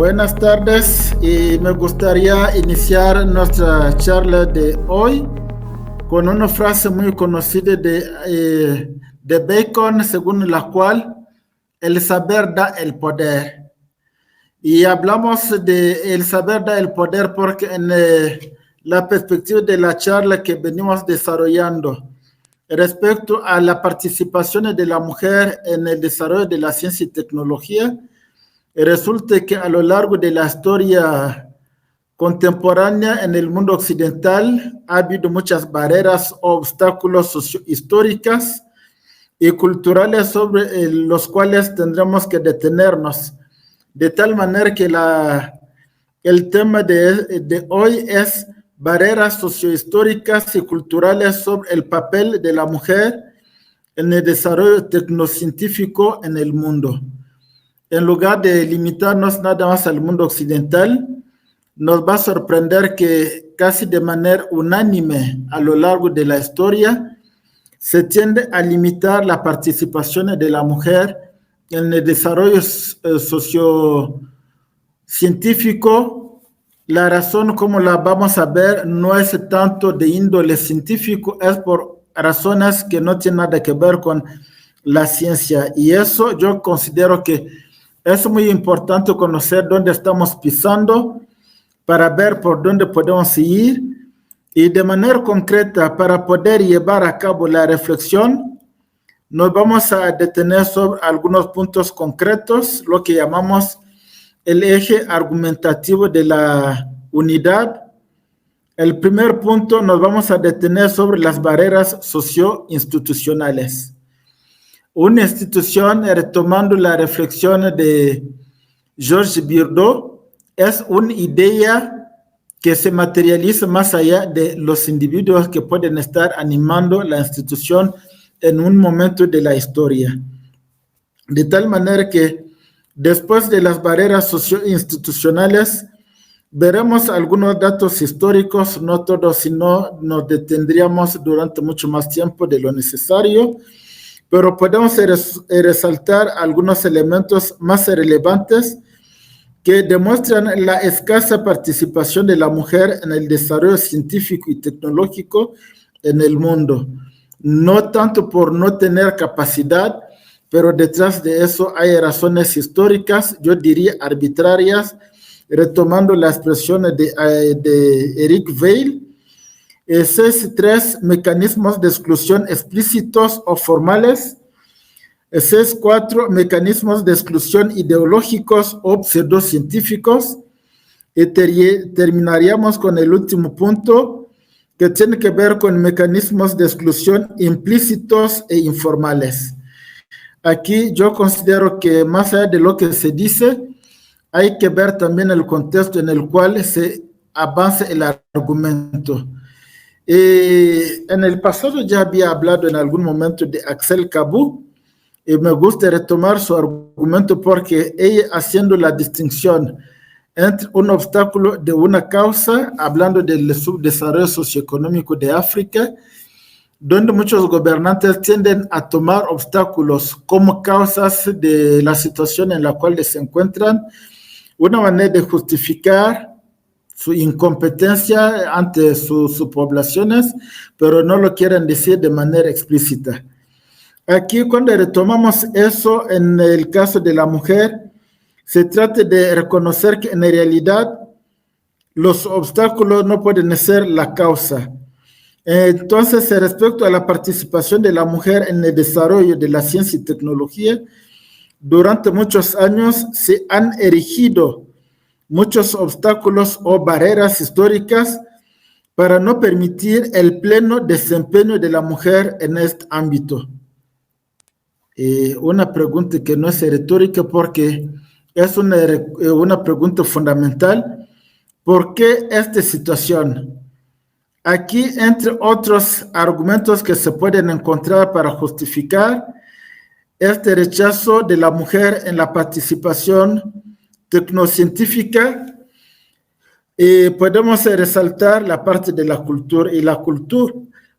Buenas tardes y me gustaría iniciar nuestra charla de hoy con una frase muy conocida de Bacon, según la cual el saber da el poder. Y hablamos de el saber da el poder porque en la perspectiva de la charla que venimos desarrollando respecto a la participación de la mujer en el desarrollo de la ciencia y tecnología, resulta que a lo largo de la historia contemporánea en el mundo occidental ha habido muchas barreras o obstáculos sociohistóricas y culturales sobre los cuales tendremos que detenernos. De tal manera que el tema de hoy es barreras sociohistóricas y culturales sobre el papel de la mujer en el desarrollo tecnocientífico en el mundo. En lugar de limitarnos nada más al mundo occidental, nos va a sorprender que casi de manera unánime a lo largo de la historia se tiende a limitar la participación de la mujer en el desarrollo sociocientífico. La razón, como la vamos a ver, no es tanto de índole científico, es por razones que no tienen nada que ver con la ciencia. Y eso yo considero que es muy importante conocer dónde estamos pisando para ver por dónde podemos ir y de manera concreta para poder llevar a cabo la reflexión. Nos vamos a detener sobre algunos puntos concretos, lo que llamamos el eje argumentativo de la unidad. El primer punto nos vamos a detener sobre las barreras socio-institucionales. Una institución, retomando la reflexión de Georges Birdot, es una idea que se materializa más allá de los individuos que pueden estar animando la institución en un momento de la historia. De tal manera que después de las barreras socio-institucionales, veremos algunos datos históricos, no todos, sino nos detendríamos durante mucho más tiempo de lo necesario, pero podemos resaltar algunos elementos más relevantes que demuestran la escasa participación de la mujer en el desarrollo científico y tecnológico en el mundo. No tanto por no tener capacidad, pero detrás de eso hay razones históricas, yo diría arbitrarias, retomando la expresión de Eric Weil. Esos tres mecanismos de exclusión explícitos o formales, esos cuatro mecanismos de exclusión ideológicos o pseudocientíficos, y terminaríamos con el último punto, que tiene que ver con mecanismos de exclusión implícitos e informales. Aquí yo considero que más allá de lo que se dice, hay que ver también el contexto en el cual se avanza el argumento. En el pasado ya había hablado en algún momento de Axel Kabou, y me gusta retomar su argumento porque ella haciendo la distinción entre un obstáculo de una causa, hablando del subdesarrollo socioeconómico de África, donde muchos gobernantes tienden a tomar obstáculos como causas de la situación en la cual se encuentran, una manera de justificar su incompetencia ante sus poblaciones, pero no lo quieren decir de manera explícita. Aquí, cuando retomamos eso en el caso de la mujer, se trata de reconocer que en realidad los obstáculos no pueden ser la causa. Entonces, respecto a la participación de la mujer en el desarrollo de la ciencia y tecnología, durante muchos años se han erigido muchos obstáculos o barreras históricas para no permitir el pleno desempeño de la mujer en este ámbito. Una pregunta que no es retórica porque es una pregunta fundamental. ¿Por qué esta situación? Aquí, entre otros argumentos que se pueden encontrar para justificar este rechazo de la mujer en la participación tecnocientífica, podemos resaltar la parte de la cultura. Y la cultura,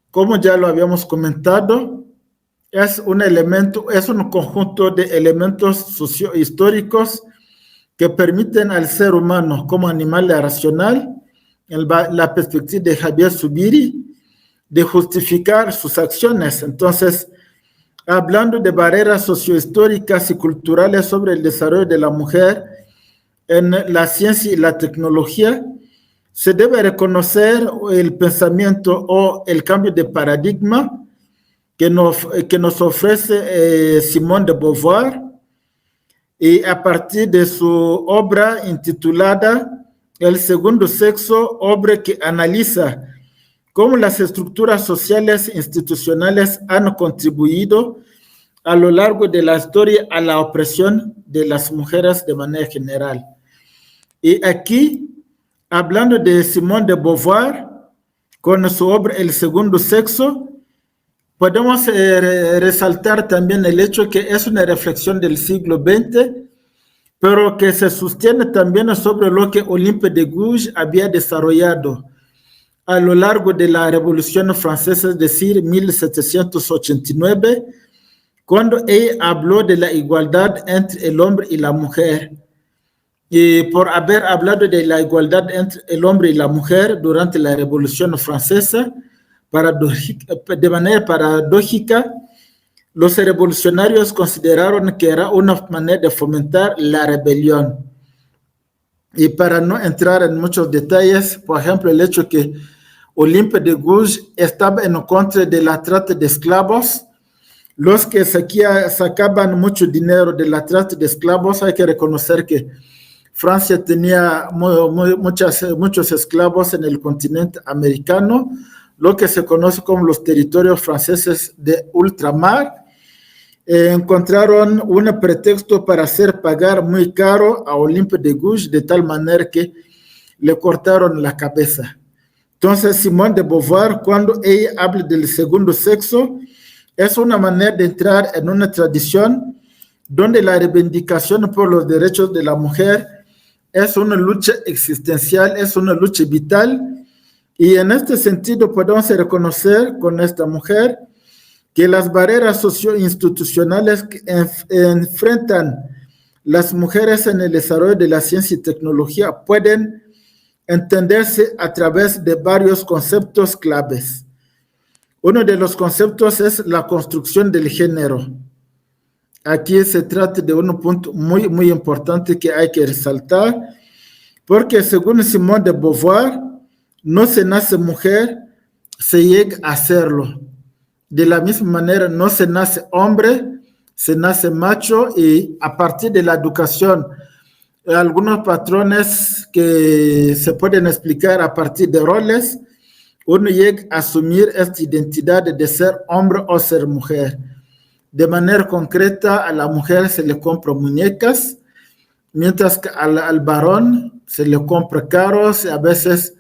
como ya lo habíamos comentado, es un elemento, es un conjunto de elementos sociohistóricos que permiten al ser humano como animal racional, en la perspectiva de Javier Zubiri, de justificar sus acciones. Entonces, hablando de barreras sociohistóricas y culturales sobre el desarrollo de la mujer en la ciencia y la tecnología, se debe reconocer el pensamiento o el cambio de paradigma que nos ofrece Simone de Beauvoir, y a partir de su obra intitulada El segundo sexo, obra que analiza cómo las estructuras sociales e institucionales han contribuido a lo largo de la historia a la opresión de las mujeres de manera general. Y aquí, hablando de Simone de Beauvoir, con su obra El segundo sexo, podemos resaltar también el hecho que es una reflexión del siglo XX, pero que se sostiene también sobre lo que Olympe de Gouges había desarrollado a lo largo de la Revolución Francesa, es decir, 1789, cuando ella habló de la igualdad entre el hombre y la mujer. Y por haber hablado de la igualdad entre el hombre y la mujer durante la Revolución Francesa, de manera paradójica, los revolucionarios consideraron que era una manera de fomentar la rebelión. Y para no entrar en muchos detalles, por ejemplo, el hecho que Olympe de Gouges estaba en contra de la trata de esclavos. Los que sacaban mucho dinero de la trata de esclavos, hay que reconocer que Francia tenía muchos esclavos en el continente americano, lo que se conoce como los territorios franceses de ultramar. Encontraron un pretexto para hacer pagar muy caro a Olympe de Gouges, de tal manera que le cortaron la cabeza. Entonces, Simone de Beauvoir, cuando ella habla del segundo sexo, es una manera de entrar en una tradición donde la reivindicación por los derechos de la mujer es una lucha existencial, es una lucha vital, y en este sentido podemos reconocer con esta mujer que las barreras socioinstitucionales que enfrentan las mujeres en el desarrollo de la ciencia y tecnología pueden entenderse a través de varios conceptos claves. Uno de los conceptos es la construcción del género. Aquí se trata de un punto muy importante que hay que resaltar, porque según Simone de Beauvoir, no se nace mujer, se llega a serlo. De la misma manera, no se nace hombre, se nace macho, y a partir de la educación, algunos patrones que se pueden explicar a partir de roles, uno llega a asumir esta identidad de ser hombre o ser mujer. De manera concreta, a la mujer se le compra muñecas, mientras que al varón se le compra carros y a veces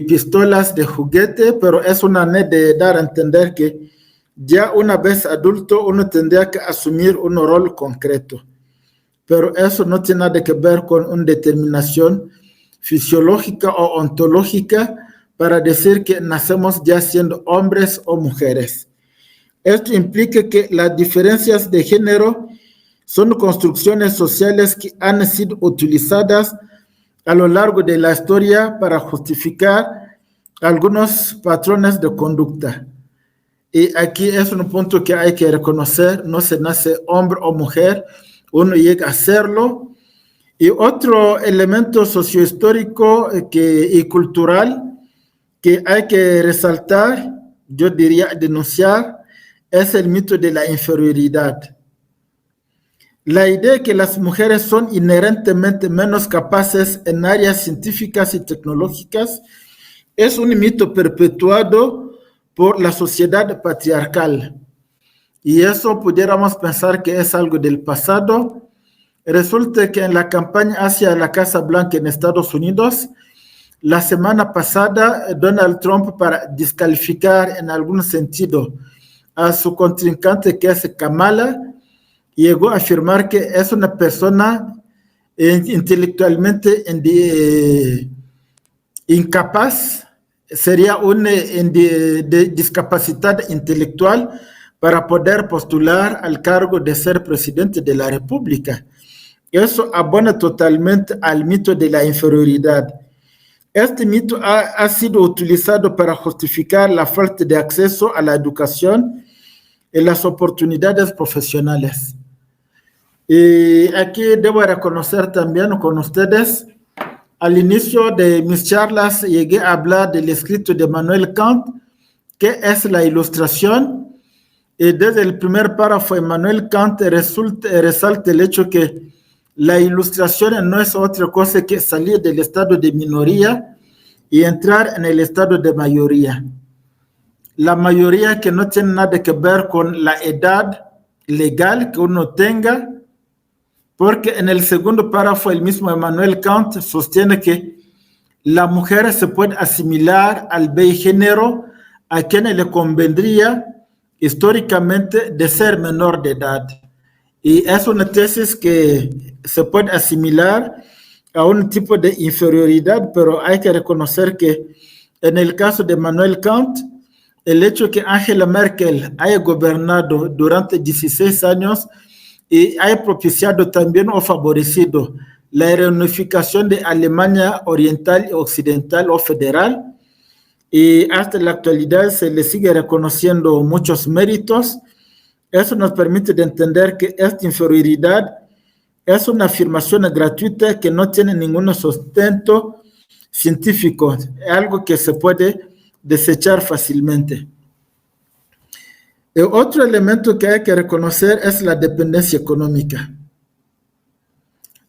pistolas de juguete, pero es una manera de dar a entender que ya una vez adulto uno tendría que asumir un rol concreto. Pero eso no tiene nada que ver con una determinación fisiológica o ontológica para decir que nacemos ya siendo hombres o mujeres. Esto implica que las diferencias de género son construcciones sociales que han sido utilizadas a lo largo de la historia para justificar algunos patrones de conducta. Y aquí es un punto que hay que reconocer, no se nace hombre o mujer, uno llega a serlo. Y otro elemento sociohistórico y cultural que hay que resaltar, yo diría denunciar, es el mito de la inferioridad. La idea de que las mujeres son inherentemente menos capaces en áreas científicas y tecnológicas es un mito perpetuado por la sociedad patriarcal. Y eso pudiéramos pensar que es algo del pasado. Resulta que en la campaña hacia la Casa Blanca en Estados Unidos, la semana pasada, Donald Trump, para descalificar en algún sentido a su contrincante, que es Kamala, llegó a afirmar que es una persona intelectualmente incapaz, sería una discapacidad intelectual para poder postular al cargo de ser presidente de la República. Eso abona totalmente al mito de la inferioridad. Este mito ha sido utilizado para justificar la falta de acceso a la educación y las oportunidades profesionales. Y aquí debo reconocer también con ustedes, al inicio de mis charlas llegué a hablar del escrito de Emmanuel Kant, que es la ilustración, y desde el primer párrafo Emmanuel Kant resalta el hecho que la ilustración no es otra cosa que salir del estado de minoría y entrar en el estado de mayoría. La mayoría que no tiene nada que ver con la edad legal que uno tenga, porque en el segundo párrafo el mismo Emmanuel Kant sostiene que la mujer se puede asimilar al bello género a quien le convendría históricamente de ser menor de edad. Y es una tesis que se puede asimilar a un tipo de inferioridad, pero hay que reconocer que en el caso de Emmanuel Kant, el hecho que Angela Merkel haya gobernado durante 16 años y haya propiciado también o favorecido la reunificación de Alemania Oriental y Occidental o federal, y hasta la actualidad se le sigue reconociendo muchos méritos. Eso nos permite de entender que esta inferioridad es una afirmación gratuita que no tiene ningún sustento científico, es algo que se puede desechar fácilmente. El otro elemento que hay que reconocer es la dependencia económica.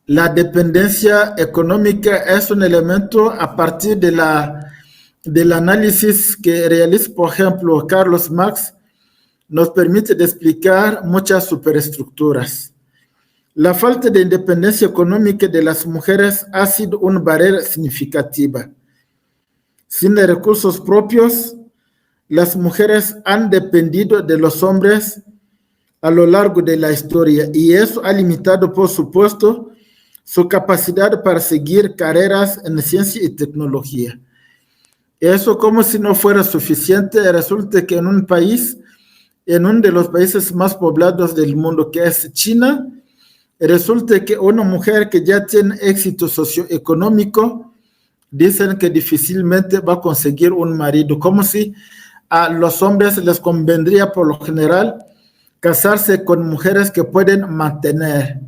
La dependencia económica es un elemento a partir del análisis que realiza, por ejemplo, Carlos Marx, nos permite de explicar muchas superestructuras. La falta de independencia económica de las mujeres ha sido una barrera significativa. Sin recursos propios, las mujeres han dependido de los hombres a lo largo de la historia y eso ha limitado, por supuesto, su capacidad para seguir carreras en ciencia y tecnología. Eso, como si no fuera suficiente, resulta que en un país, en uno de los países más poblados del mundo, que es China, resulta que una mujer que ya tiene éxito socioeconómico, dicen que difícilmente va a conseguir un marido, como si a los hombres les convendría por lo general casarse con mujeres que pueden mantener.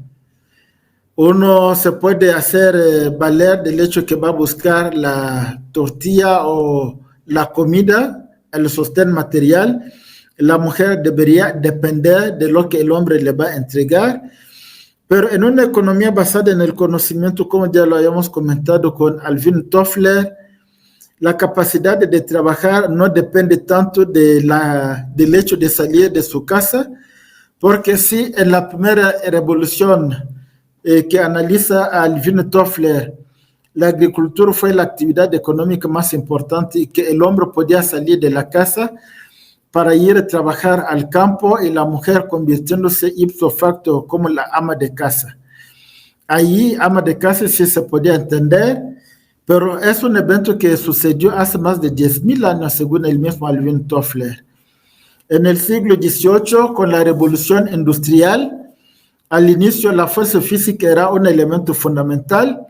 Uno se puede hacer valer del hecho que va a buscar la tortilla o la comida, el sostén material. La mujer debería depender de lo que el hombre le va a entregar, pero en una economía basada en el conocimiento, como ya lo habíamos comentado con Alvin Toffler, la capacidad de trabajar no depende tanto del hecho de salir de su casa, porque si en la primera revolución que analiza Alvin Toffler, la agricultura fue la actividad económica más importante y que el hombre podía salir de la casa para ir a trabajar al campo y la mujer convirtiéndose ipso facto como la ama de casa. Allí, ama de casa sí se podía entender, pero es un evento que sucedió hace más de 10,000 años, según el mismo Alvin Toffler. En el siglo XVIII, con la revolución industrial, al inicio la fuerza física era un elemento fundamental,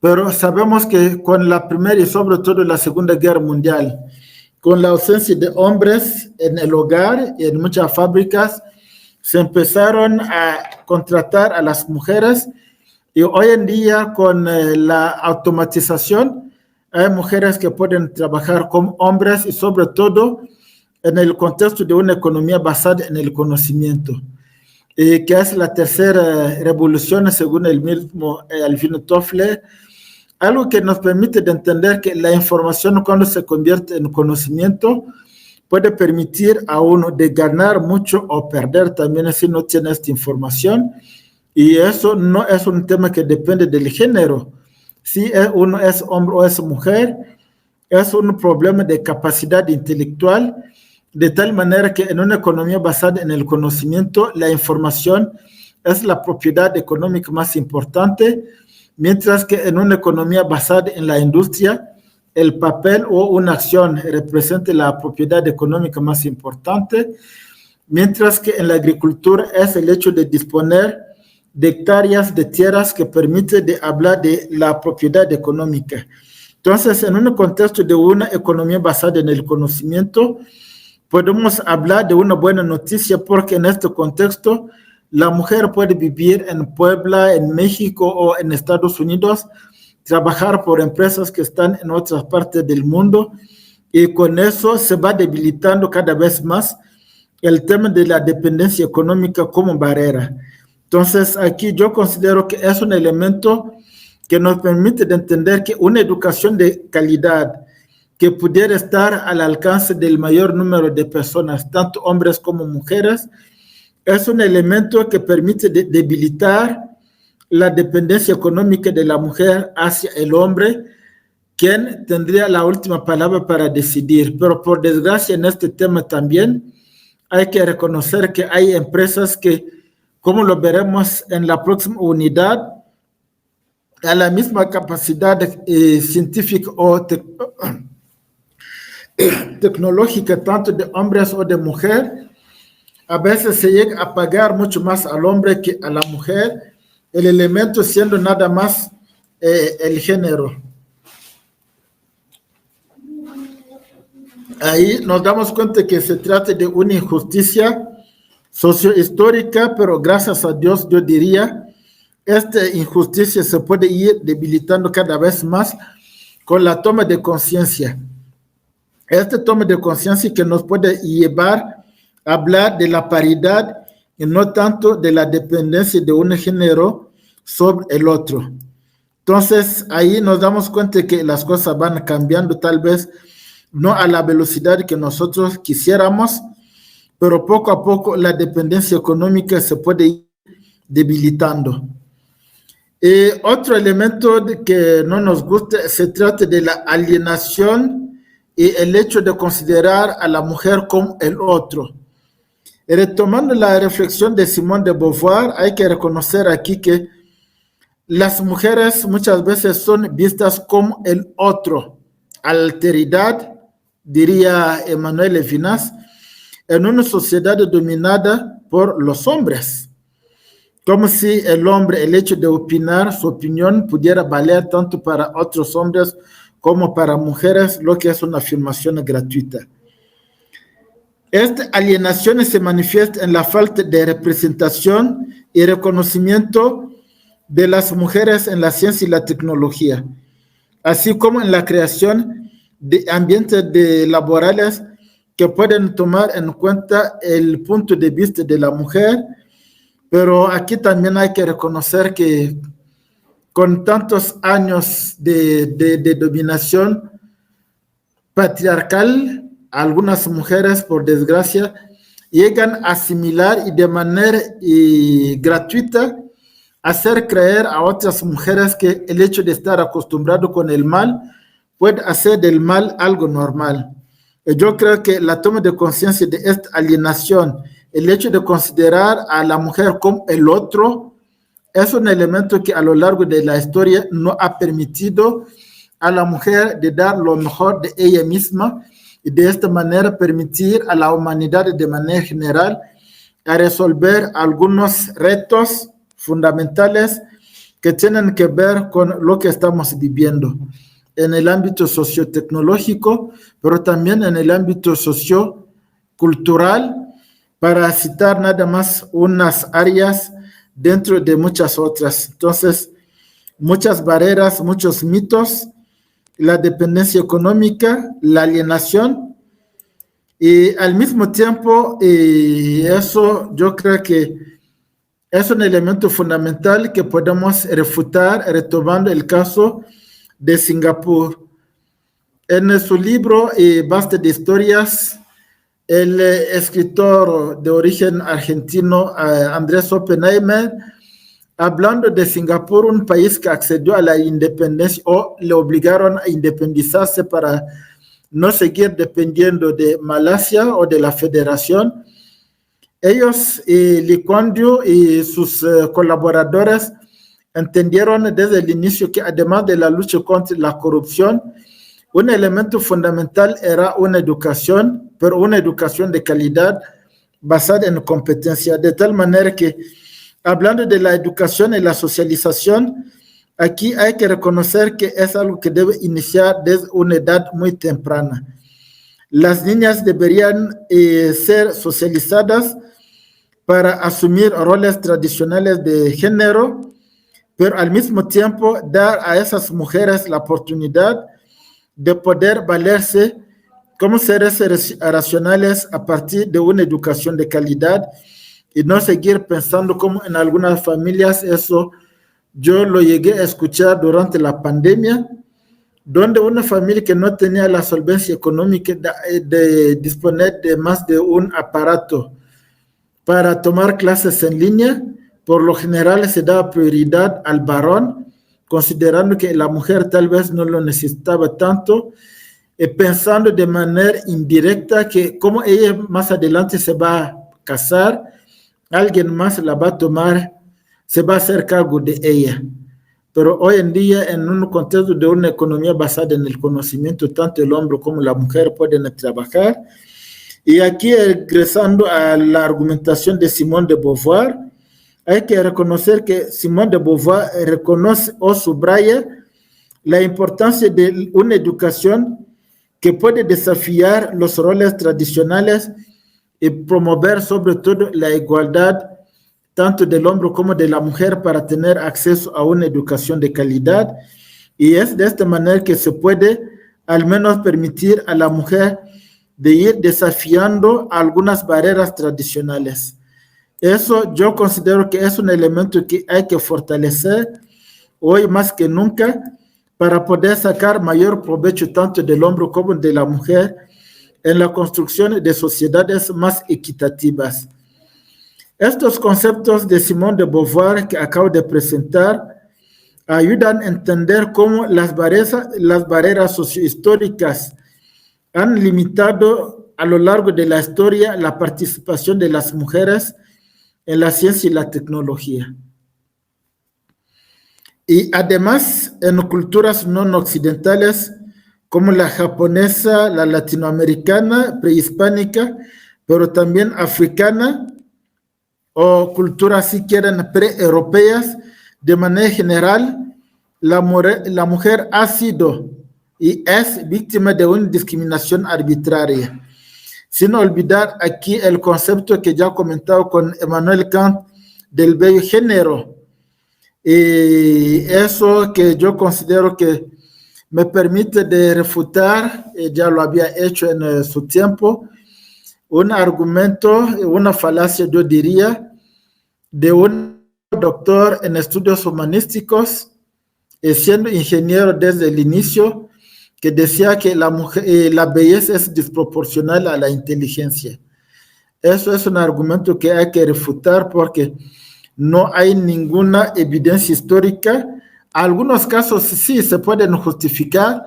pero sabemos que con la Primera y sobre todo la Segunda Guerra Mundial, con la ausencia de hombres en el hogar y en muchas fábricas, se empezaron a contratar a las mujeres y hoy en día con la automatización hay mujeres que pueden trabajar como hombres y sobre todo en el contexto de una economía basada en el conocimiento, que es la tercera revolución según el mismo Alvin Toffler, algo que nos permite de entender que la información cuando se convierte en conocimiento puede permitir a uno de ganar mucho o perder también si no tiene esta información, y eso no es un tema que depende del género. Si uno es hombre o es mujer, es un problema de capacidad intelectual, de tal manera que en una economía basada en el conocimiento, la información es la propiedad económica más importante, mientras que en una economía basada en la industria, el papel o una acción representa la propiedad económica más importante, mientras que en la agricultura es el hecho de disponer de hectáreas de tierras que permite de hablar de la propiedad económica. Entonces, en un contexto de una economía basada en el conocimiento, podemos hablar de una buena noticia porque en este contexto la mujer puede vivir en Puebla, en México o en Estados Unidos, trabajar por empresas que están en otras partes del mundo y con eso se va debilitando cada vez más el tema de la dependencia económica como barrera. Entonces, aquí yo considero que es un elemento que nos permite de entender que una educación de calidad que pudiera estar al alcance del mayor número de personas, tanto hombres como mujeres, es un elemento que permite debilitar la dependencia económica de la mujer hacia el hombre, quien tendría la última palabra para decidir. Pero por desgracia en este tema también hay que reconocer que hay empresas que, como lo veremos en la próxima unidad, a la misma capacidad científica o tecnológica, tanto de hombres o de mujeres, a veces se llega a pagar mucho más al hombre que a la mujer, el elemento siendo nada más el género. Ahí nos damos cuenta que se trata de una injusticia sociohistórica, pero gracias a Dios yo diría, esta injusticia se puede ir debilitando cada vez más con la toma de conciencia. Esta toma de conciencia que nos puede llevar a hablar de la paridad y no tanto de la dependencia de un género sobre el otro. Entonces, ahí nos damos cuenta que las cosas van cambiando, tal vez no a la velocidad que nosotros quisiéramos, pero poco a poco la dependencia económica se puede ir debilitando. Otro elemento que no nos gusta se trata de la alienación y el hecho de considerar a la mujer como el otro. Retomando la reflexión de Simone de Beauvoir, hay que reconocer aquí que las mujeres muchas veces son vistas como el otro, alteridad, diría Emmanuel Levinas, en una sociedad dominada por los hombres. Como si el hombre, el hecho de opinar, su opinión pudiera valer tanto para otros hombres como para mujeres, lo que es una afirmación gratuita. Esta alienación se manifiesta en la falta de representación y reconocimiento de las mujeres en la ciencia y la tecnología, así como en la creación de ambientes laborales que pueden tomar en cuenta el punto de vista de la mujer. Pero aquí también hay que reconocer que con tantos años de dominación patriarcal, algunas mujeres, por desgracia, llegan a asimilar y de manera gratuita hacer creer a otras mujeres que el hecho de estar acostumbrado con el mal puede hacer del mal algo normal. Yo creo que la toma de conciencia de esta alienación, el hecho de considerar a la mujer como el otro, es un elemento que a lo largo de la historia no ha permitido a la mujer de dar lo mejor de ella misma y de esta manera permitir a la humanidad de manera general a resolver algunos retos fundamentales que tienen que ver con lo que estamos viviendo en el ámbito sociotecnológico, pero también en el ámbito sociocultural, para citar nada más unas áreas dentro de muchas otras. Entonces, muchas barreras, muchos mitos, la dependencia económica, la alienación, y al mismo tiempo, eso yo creo que es un elemento fundamental que podemos refutar retomando el caso de Singapur. En su libro Basta de Historias, el escritor de origen argentino Andrés Oppenheimer, hablando de Singapur, un país que accedió a la independencia o le obligaron a independizarse para no seguir dependiendo de Malasia o de la Federación. Ellos, Lee Kuan Yew y sus colaboradores, entendieron desde el inicio que además de la lucha contra la corrupción, un elemento fundamental era una educación, pero una educación de calidad basada en competencia, de tal manera que hablando de la educación y la socialización, aquí hay que reconocer que es algo que debe iniciar desde una edad muy temprana. Las niñas deberían ser socializadas para asumir roles tradicionales de género, pero al mismo tiempo dar a esas mujeres la oportunidad de poder valerse como seres racionales a partir de una educación de calidad y no seguir pensando como en algunas familias. Eso yo lo llegué a escuchar durante la pandemia, donde una familia que no tenía la solvencia económica de disponer de más de un aparato para tomar clases en línea, por lo general se da prioridad al varón, considerando que la mujer tal vez no lo necesitaba tanto, pensando de manera indirecta que como ella más adelante se va a casar, alguien más la va a tomar, se va a hacer cargo de ella. Pero hoy en día, en un contexto de una economía basada en el conocimiento, tanto el hombre como la mujer pueden trabajar. Y aquí, regresando a la argumentación de Simone de Beauvoir, hay que reconocer que Simone de Beauvoir reconoce o subraya la importancia de una educación que puede desafiar los roles tradicionales y promover sobre todo la igualdad tanto del hombre como de la mujer para tener acceso a una educación de calidad. Y es de esta manera que se puede al menos permitir a la mujer de ir desafiando algunas barreras tradicionales. Eso yo considero que es un elemento que hay que fortalecer hoy más que nunca para poder sacar mayor provecho tanto del hombre como de la mujer en la construcción de sociedades más equitativas. Estos conceptos de Simone de Beauvoir que acabo de presentar ayudan a entender cómo las barreras sociohistóricas han limitado a lo largo de la historia la participación de las mujeres en la ciencia y la tecnología. Y además, en culturas no occidentales, como la japonesa, la latinoamericana, prehispánica, pero también africana, o culturas, si quieren, pre-europeas, de manera general, la mujer ha sido y es víctima de una discriminación arbitraria. Sin olvidar aquí el concepto que ya he comentado con Emmanuel Kant del bello género. Y eso que yo considero que me permite de refutar, ya lo había hecho en su tiempo, un argumento, una falacia, yo diría, de un doctor en estudios humanísticos, siendo ingeniero desde el inicio, que decía que la belleza es desproporcional a la inteligencia. Eso es un argumento que hay que refutar porque no hay ninguna evidencia histórica. Algunos casos sí se pueden justificar,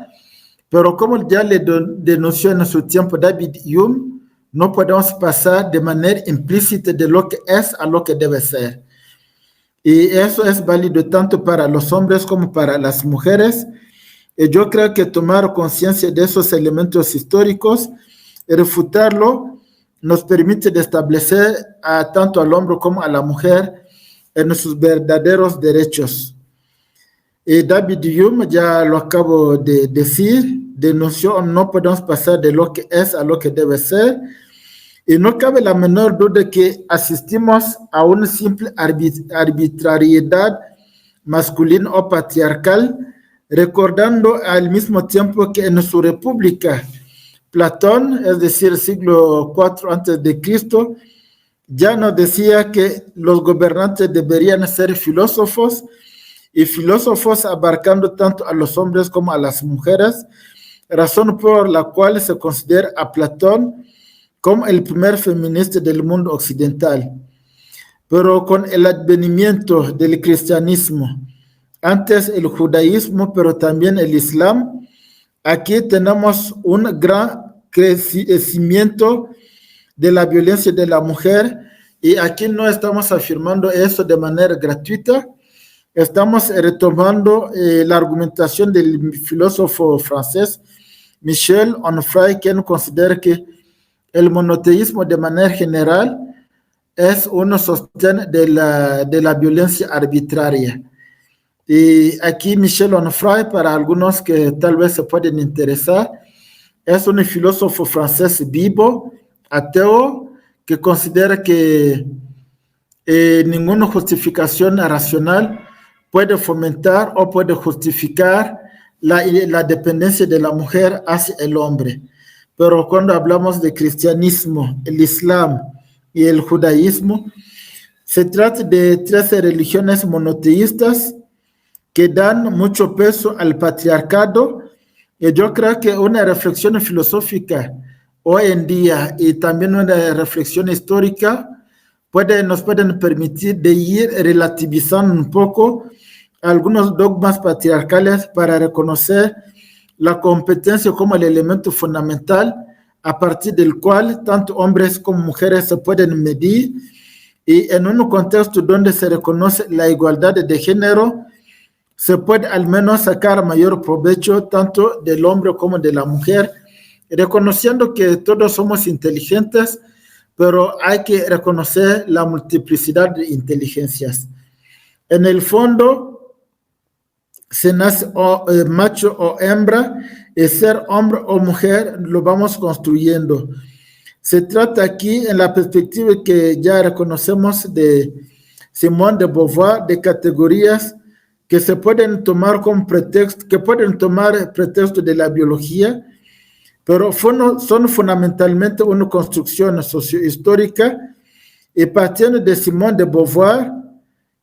pero como ya le denunció en su tiempo David Hume, no podemos pasar de manera implícita de lo que es a lo que debe ser. Y eso es válido tanto para los hombres como para las mujeres. Y yo creo que tomar conciencia de esos elementos históricos y refutarlo nos permite de establecer tanto al hombre como a la mujer en sus verdaderos derechos. Y David Hume, ya lo acabo de decir, denunció: no podemos pasar de lo que es a lo que debe ser. Y no cabe la menor duda que asistimos a una simple arbitrariedad masculina o patriarcal, recordando al mismo tiempo que en su república, Platón, es decir, el siglo IV antes de Cristo, ya nos decía que los gobernantes deberían ser filósofos, y filósofos abarcando tanto a los hombres como a las mujeres, razón por la cual se considera a Platón como el primer feminista del mundo occidental. Pero con el advenimiento del cristianismo, antes el judaísmo, pero también el islam, aquí tenemos un gran crecimiento de la violencia de la mujer, y aquí no estamos afirmando eso de manera gratuita. Estamos retomando la argumentación del filósofo francés Michel Onfray, quien considera que el monoteísmo de manera general es un sostén de la violencia arbitraria. Y aquí Michel Onfray, para algunos que tal vez se pueden interesar, es un filósofo francés vivo, ateo, que considera que ninguna justificación racional puede fomentar o puede justificar la dependencia de la mujer hacia el hombre. Pero cuando hablamos de cristianismo, el islam y el judaísmo, se trata de 13 religiones monoteístas que dan mucho peso al patriarcado. Y yo creo que una reflexión filosófica hoy en día y también una reflexión histórica nos pueden permitir de ir relativizando un poco algunos dogmas patriarcales para reconocer la competencia como el elemento fundamental a partir del cual tanto hombres como mujeres se pueden medir, y en un contexto donde se reconoce la igualdad de género, se puede al menos sacar mayor provecho tanto del hombre como de la mujer, reconociendo que todos somos inteligentes, pero hay que reconocer la multiplicidad de inteligencias. En el fondo, se nace macho o hembra, y ser hombre o mujer lo vamos construyendo. Se trata aquí, en la perspectiva que ya reconocemos de Simone de Beauvoir, de categorías que se pueden tomar como pretexto, que pueden tomar pretexto de la biología, pero son fundamentalmente una construcción sociohistórica, y partiendo de Simone de Beauvoir,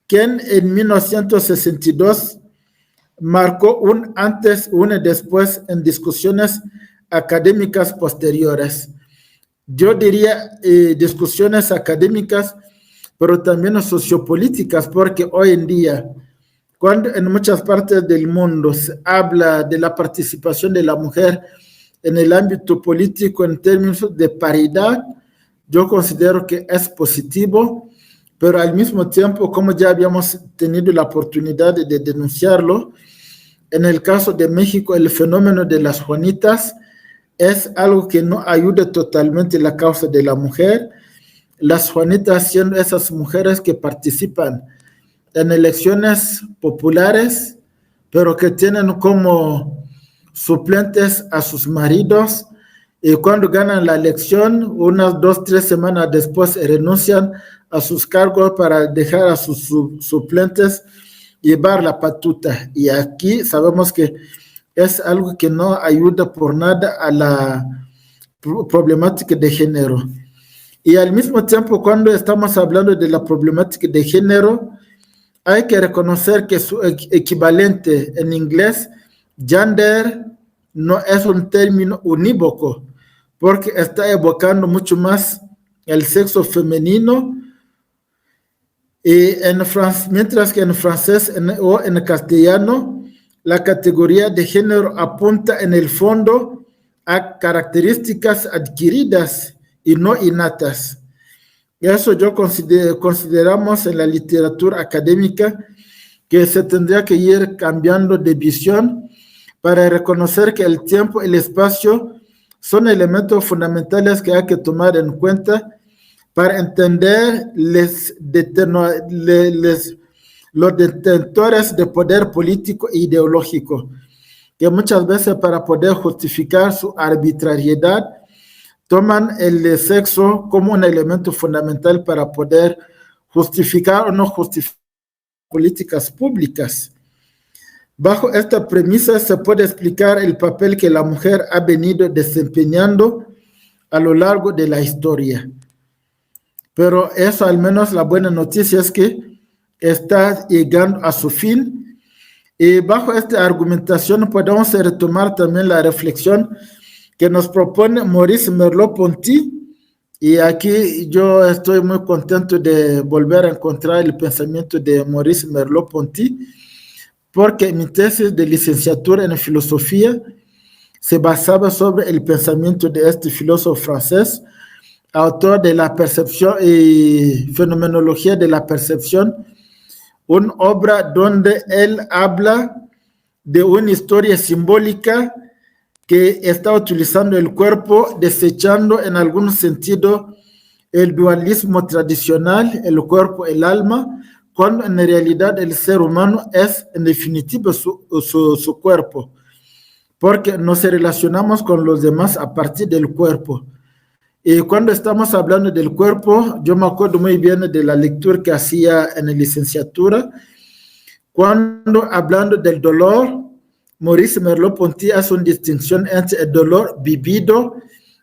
quien en 1962 marcó un antes y un después en discusiones académicas posteriores. Yo diría discusiones académicas, pero también sociopolíticas, porque hoy en día, cuando en muchas partes del mundo se habla de la participación de la mujer en el ámbito político en términos de paridad, yo considero que es positivo, pero al mismo tiempo, como ya habíamos tenido la oportunidad de denunciarlo, en el caso de México, el fenómeno de las Juanitas es algo que no ayuda totalmente la causa de la mujer. Las Juanitas siendo esas mujeres que participan en elecciones populares, pero que tienen como suplentes a sus maridos, y cuando ganan la elección, unas 2, 3 semanas después renuncian a sus cargos para dejar a sus suplentes llevar la batuta. Y aquí sabemos que es algo que no ayuda por nada a la problemática de género. Y al mismo tiempo, cuando estamos hablando de la problemática de género, hay que reconocer que su equivalente en inglés, gender, no es un término unívoco, porque está evocando mucho más el sexo femenino, y mientras que en francés o en castellano, la categoría de género apunta en el fondo a características adquiridas y no innatas. Eso yo consideramos en la literatura académica que se tendría que ir cambiando de visión para reconocer que el tiempo y el espacio son elementos fundamentales que hay que tomar en cuenta para entender los detentores de poder político e ideológico, que muchas veces para poder justificar su arbitrariedad toman el sexo como un elemento fundamental para poder justificar o no justificar políticas públicas. Bajo esta premisa se puede explicar el papel que la mujer ha venido desempeñando a lo largo de la historia. Pero eso, al menos la buena noticia es que está llegando a su fin, y bajo esta argumentación podemos retomar también la reflexión que nos propone Maurice Merleau-Ponty, y aquí yo estoy muy contento de volver a encontrar el pensamiento de Maurice Merleau-Ponty, porque mi tesis de licenciatura en filosofía se basaba sobre el pensamiento de este filósofo francés, autor de La percepción y fenomenología de la percepción, una obra donde él habla de una historia simbólica que está utilizando el cuerpo, desechando en algún sentido el dualismo tradicional, el cuerpo, el alma, cuando en realidad el ser humano es en definitiva su cuerpo, porque nos relacionamos con los demás a partir del cuerpo. Y cuando estamos hablando del cuerpo, yo me acuerdo muy bien de la lectura que hacía en la licenciatura, cuando hablando del dolor, Maurice Merleau-Ponty hace una distinción entre el dolor vivido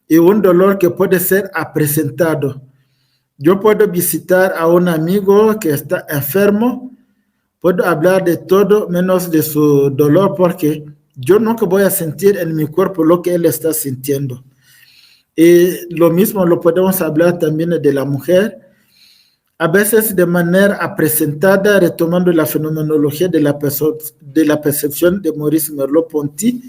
y un dolor que puede ser presentado. Yo puedo visitar a un amigo que está enfermo, puedo hablar de todo menos de su dolor, porque yo nunca voy a sentir en mi cuerpo lo que él está sintiendo. Y lo mismo lo podemos hablar también de la mujer, a veces de manera presentada, retomando la fenomenología de la percepción de Maurice Merleau-Ponty.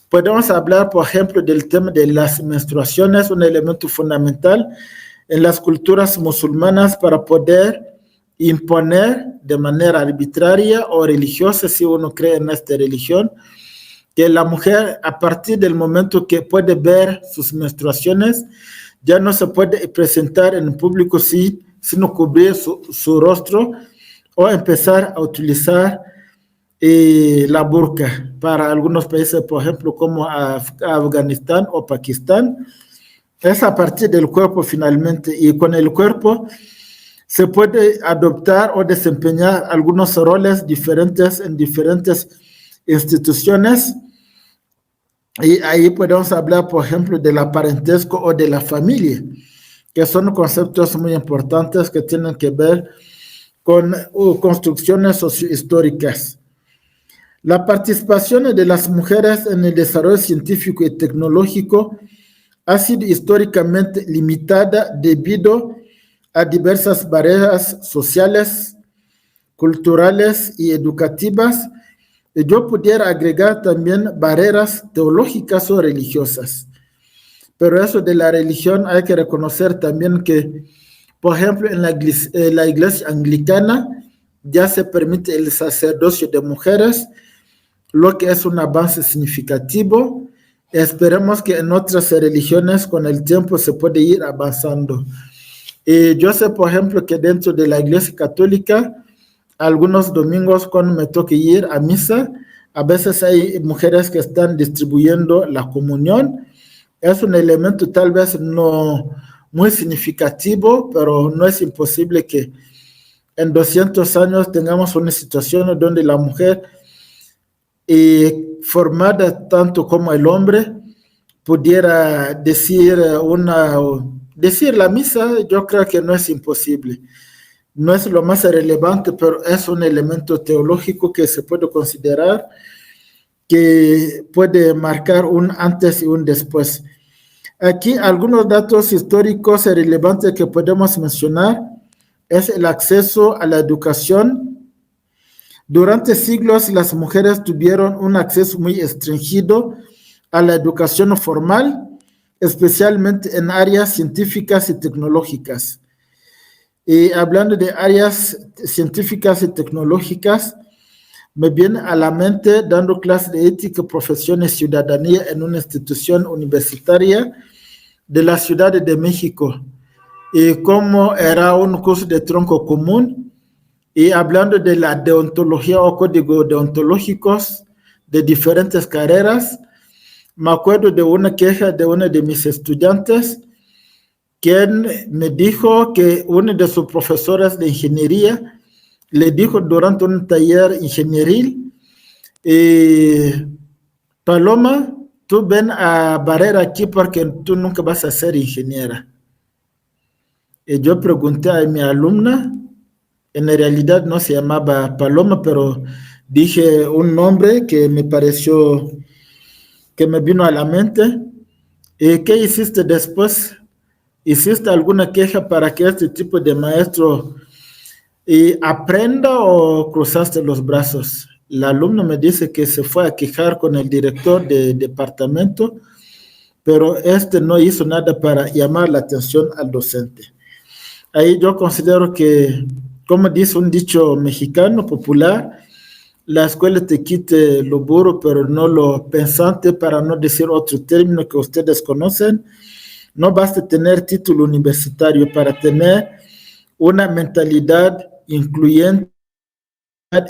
Podemos hablar, por ejemplo, del tema de las menstruaciones, un elemento fundamental en las culturas musulmanas para poder imponer de manera arbitraria o religiosa, si uno cree en esta religión, que la mujer, a partir del momento que puede ver sus menstruaciones, ya no se puede presentar en público sino cubrir su rostro o empezar a utilizar la burka para algunos países, por ejemplo, como Afganistán o Pakistán. Es a partir del cuerpo finalmente, y con el cuerpo se puede adoptar o desempeñar algunos roles diferentes en diferentes instituciones. Y ahí podemos hablar, por ejemplo, del parentesco o de la familia, que son conceptos muy importantes que tienen que ver con construcciones sociohistóricas. La participación de las mujeres en el desarrollo científico y tecnológico ha sido históricamente limitada debido a diversas barreras sociales, culturales y educativas. Y yo pudiera agregar también barreras teológicas o religiosas. Pero eso de la religión hay que reconocer también que, por ejemplo, en la iglesia anglicana ya se permite el sacerdocio de mujeres, lo que es un avance significativo. Esperemos que en otras religiones con el tiempo se puede ir avanzando. Yo sé, por ejemplo, que dentro de la iglesia católica, algunos domingos cuando me toca ir a misa, a veces hay mujeres que están distribuyendo la comunión. Es un elemento tal vez no muy significativo, pero no es imposible que en 200 años tengamos una situación donde la mujer, formada tanto como el hombre, pudiera decir la misa. Yo creo que no es imposible. No es lo más relevante, pero es un elemento teológico que se puede considerar, que puede marcar un antes y un después. Aquí algunos datos históricos relevantes que podemos mencionar es el acceso a la educación. Durante siglos las mujeres tuvieron un acceso muy restringido a la educación formal, especialmente en áreas científicas y tecnológicas. Y hablando de áreas científicas y tecnológicas, me viene a la mente dando clases de ética, profesión y ciudadanía en una institución universitaria de la Ciudad de México. Y como era un curso de tronco común, y hablando de la deontología o códigos deontológicos de diferentes carreras, me acuerdo de una queja de uno de mis estudiantes, quien me dijo que uno de sus profesores de ingeniería le dijo durante un taller ingenieril, Paloma, tú ven a barrer aquí porque tú nunca vas a ser ingeniera. Y yo pregunté a mi alumna, en realidad no se llamaba Paloma, pero dije un nombre que me pareció, que me vino a la mente. ¿Qué hiciste después? ¿Hiciste alguna queja para que este tipo de maestro aprenda o cruzaste los brazos? La alumna me dice que se fue a quejar con el director del departamento, pero este no hizo nada para llamar la atención al docente. Ahí yo considero que, como dice un dicho mexicano popular, la escuela te quite lo burro, pero no lo pensante, para no decir otro término que ustedes conocen. no basta tener título universitario para tener una mentalidad incluyente,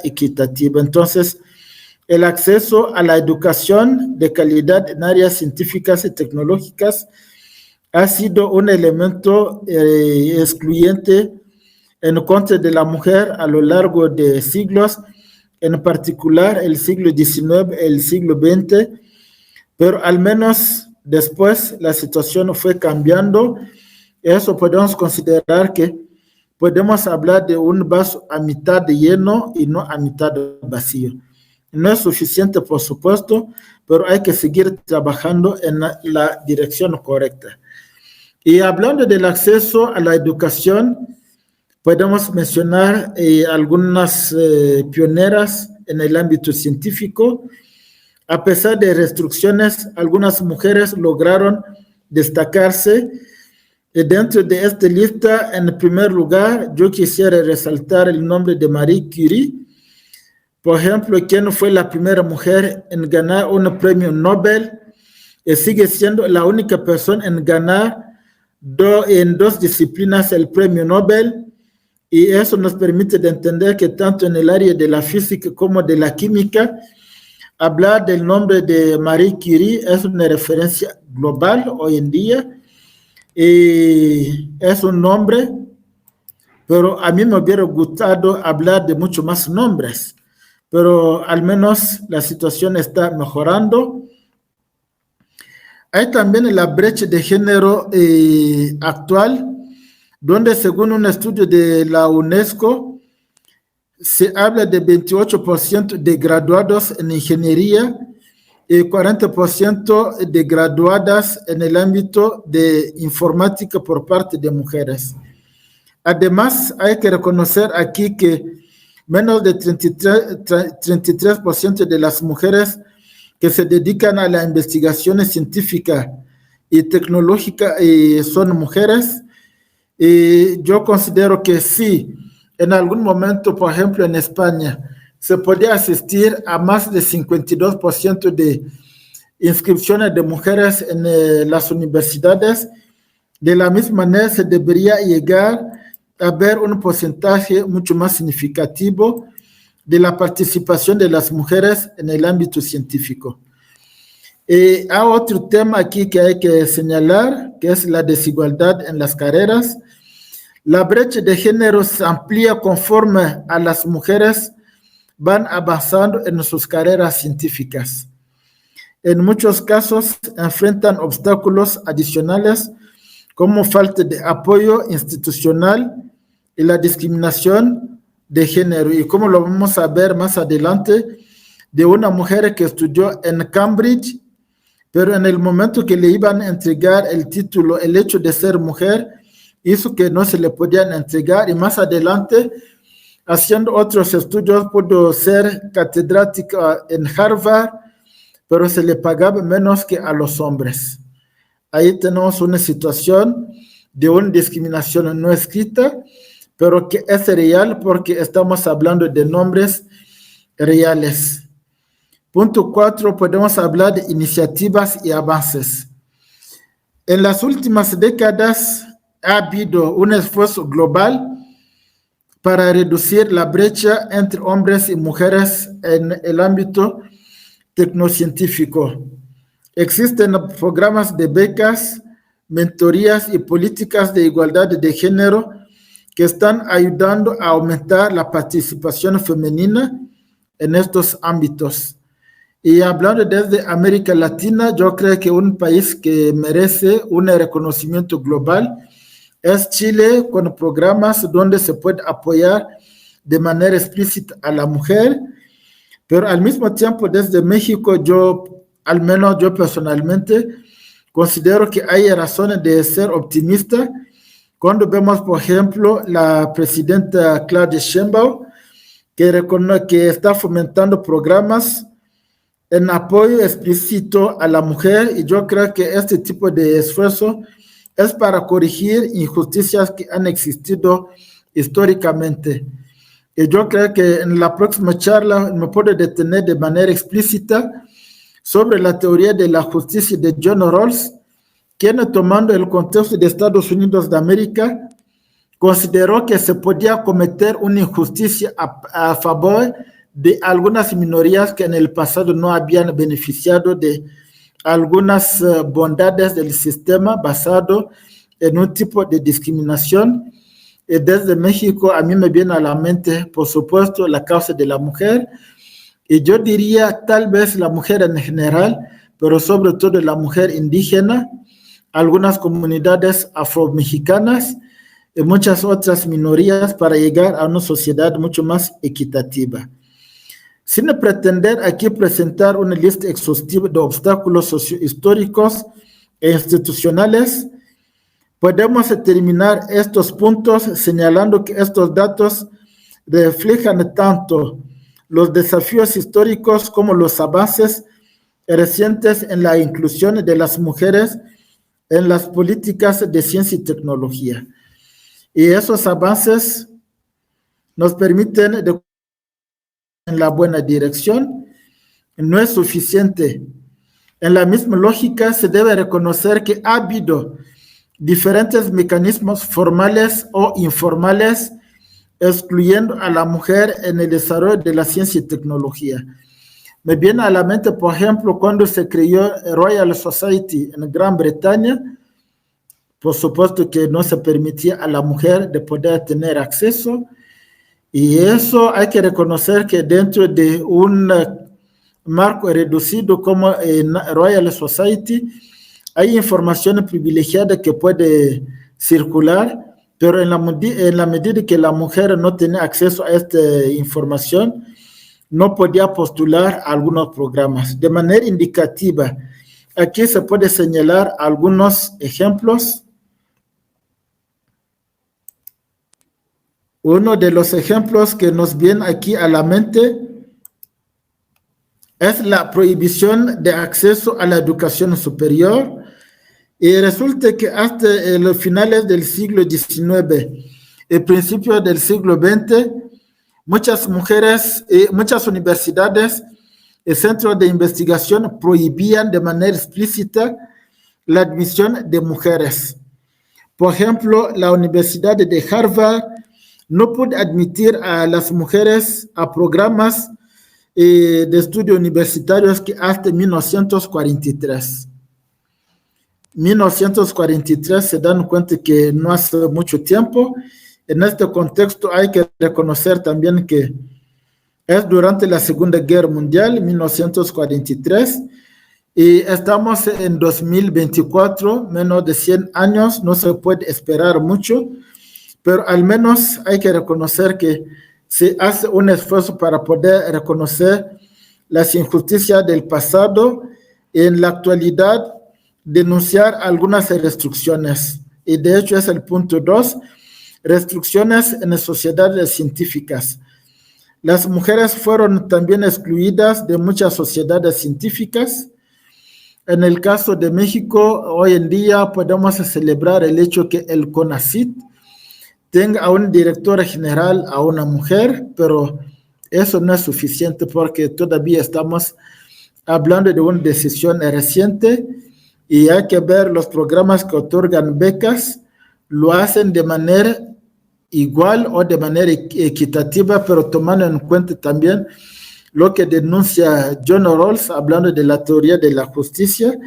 equitativa. Entonces, el acceso a la educación de calidad en áreas científicas y tecnológicas ha sido un elemento excluyente en contra de la mujer a lo largo de siglos, en particular el siglo XIX, el siglo XX, pero al menos después la situación fue cambiando. Eso podemos considerar que podemos hablar de un vaso a mitad lleno y no a mitad vacío. No es suficiente, por supuesto, pero hay que seguir trabajando en la dirección correcta. Y hablando del acceso a la educación, podemos mencionar algunas pioneras en el ámbito científico. A pesar de restricciones, algunas mujeres lograron destacarse. Dentro de esta lista, en primer lugar, yo quisiera resaltar el nombre de Marie Curie. Por ejemplo, quien fue la primera mujer en ganar un premio Nobel y sigue siendo la única persona en ganar en dos disciplinas el premio Nobel. Y eso nos permite de entender que tanto en el área de la física como de la química, hablar del nombre de Marie Curie es una referencia global hoy en día. Y es un nombre, pero a mí me hubiera gustado hablar de muchos más nombres, pero al menos la situación está mejorando. Hay también la brecha de género actual, donde según un estudio de la UNESCO, se habla de 28% de graduados en ingeniería y 40% de graduadas en el ámbito de informática por parte de mujeres. Además, hay que reconocer aquí que menos de 33% de las mujeres que se dedican a la investigación científica y tecnológica son mujeres. Y yo considero que sí, en algún momento, por ejemplo, en España, se podía asistir a más de 52% de inscripciones de mujeres en las universidades. De la misma manera, se debería llegar a ver un porcentaje mucho más significativo de la participación de las mujeres en el ámbito científico. Hay otro tema aquí que hay que señalar, que es la desigualdad en las carreras. La brecha de género se amplía conforme a las mujeres van avanzando en sus carreras científicas. En muchos casos enfrentan obstáculos adicionales como falta de apoyo institucional y la discriminación de género. Y como lo vamos a ver más adelante, de una mujer que estudió en Cambridge, pero en el momento que le iban a entregar el título, el hecho de ser mujer hizo que no se le podían entregar, y más adelante, haciendo otros estudios, pudo ser catedrática en Harvard, pero se le pagaba menos que a los hombres. Ahí tenemos una situación de una discriminación no escrita, pero que es real porque estamos hablando de nombres reales. Punto 4, podemos hablar de iniciativas y avances. En las últimas décadas ha habido un esfuerzo global para reducir la brecha entre hombres y mujeres en el ámbito tecnocientífico. Existen programas de becas, mentorías y políticas de igualdad de género que están ayudando a aumentar la participación femenina en estos ámbitos. Y hablando desde América Latina, yo creo que un país que merece un reconocimiento global es Chile, con programas donde se puede apoyar de manera explícita a la mujer, pero al mismo tiempo desde México, al menos yo personalmente, considero que hay razones de ser optimista cuando vemos, por ejemplo, la presidenta Claudia Sheinbaum, que está fomentando programas en apoyo explícito a la mujer, y yo creo que este tipo de esfuerzo es para corregir injusticias que han existido históricamente. Y yo creo que en la próxima charla me puedo detener de manera explícita sobre la teoría de la justicia de John Rawls quien, tomando el contexto de Estados Unidos de América, consideró que se podía cometer una injusticia a favor de algunas minorías que en el pasado no habían beneficiado de algunas bondades del sistema basado en un tipo de discriminación. Y desde México a mí me viene a la mente, por supuesto, la causa de la mujer, y yo diría tal vez la mujer en general, pero sobre todo la mujer indígena, algunas comunidades afromexicanas y muchas otras minorías para llegar a una sociedad mucho más equitativa. Sin pretender aquí presentar una lista exhaustiva de obstáculos sociohistóricos e institucionales, podemos terminar estos puntos señalando que estos datos reflejan tanto los desafíos históricos como los avances recientes en la inclusión de las mujeres en las políticas de ciencia y tecnología. Y esos avances nos permiten de en la buena dirección. No es suficiente. En la misma lógica se debe reconocer que ha habido diferentes mecanismos formales o informales excluyendo a la mujer en el desarrollo de la ciencia y tecnología. Me viene a la mente, por ejemplo, cuando se creó Royal Society en Gran Bretaña, por supuesto que no se permitía a la mujer de poder tener acceso, y eso hay que reconocer que dentro de un marco reducido como en Royal Society hay información privilegiada que puede circular, pero en la medida que la mujer no tenía acceso a esta información, no podía postular a algunos programas. De manera indicativa, aquí se puede señalar algunos ejemplos. Uno de los ejemplos que nos viene aquí a la mente es la prohibición de acceso a la educación superior, y resulta que hasta los finales del siglo XIX y principios del siglo XX, muchas mujeres, muchas universidades y centros de investigación prohibían de manera explícita la admisión de mujeres. Por ejemplo, la Universidad de Harvard no puede admitir a las mujeres a programas de estudios universitarios que hasta 1943. 1943 se dan cuenta que no hace mucho tiempo. En este contexto hay que reconocer también que es durante la Segunda Guerra Mundial, 1943, y estamos en 2024, menos de 100 años, no se puede esperar mucho, pero al menos hay que reconocer que se hace un esfuerzo para poder reconocer las injusticias del pasado y en la actualidad denunciar algunas restricciones. Y de hecho es el punto 2, restricciones en las sociedades científicas. Las mujeres fueron también excluidas de muchas sociedades científicas. En el caso de México, hoy en día podemos celebrar el hecho que el CONACYT tenga a un director general, a una mujer, pero eso no es suficiente porque todavía estamos hablando de una decisión reciente y hay que ver los programas que otorgan becas, lo hacen de manera igual o de manera equitativa, pero tomando en cuenta también lo que denuncia John Rawls, hablando de la teoría de la justicia.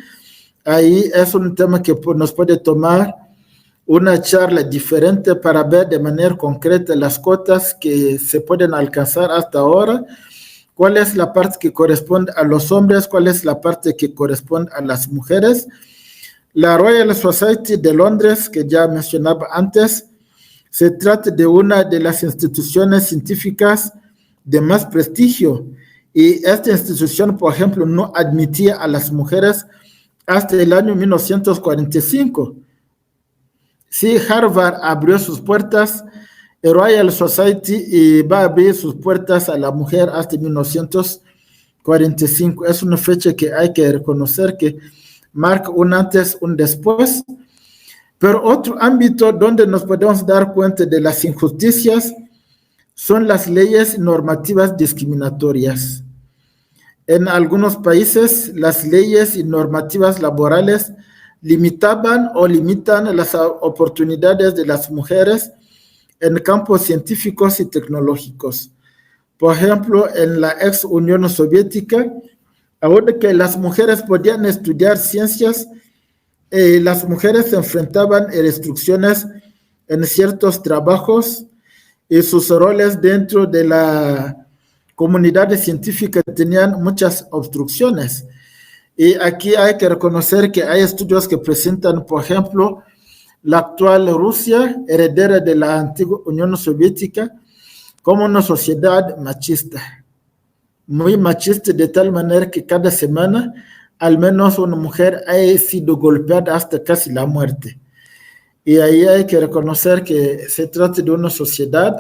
Ahí es un tema que nos puede tomar una charla diferente para ver de manera concreta las cotas que se pueden alcanzar hasta ahora, cuál es la parte que corresponde a los hombres, cuál es la parte que corresponde a las mujeres. La Royal Society de Londres, que ya mencionaba antes, se trata de una de las instituciones científicas de más prestigio, y esta institución, por ejemplo, no admitía a las mujeres hasta el año 1945. Sí, Harvard abrió sus puertas, el Royal Society va a abrir sus puertas a la mujer hasta 1945. Es una fecha que hay que reconocer que marca un antes, un después. Pero otro ámbito donde nos podemos dar cuenta de las injusticias son las leyes normativas discriminatorias. En algunos países, las leyes y normativas laborales limitaban o limitan las oportunidades de las mujeres en campos científicos y tecnológicos. Por ejemplo, en la ex Unión Soviética, aunque las mujeres podían estudiar ciencias, las mujeres se enfrentaban a restricciones en ciertos trabajos y sus roles dentro de la comunidad científica tenían muchas obstrucciones. Y aquí hay que reconocer que hay estudios que presentan, por ejemplo, la actual Rusia, heredera de la antigua Unión Soviética, como una sociedad machista, muy machista, de tal manera que cada semana al menos una mujer ha sido golpeada hasta casi la muerte. Y ahí hay que reconocer que se trata de una sociedad,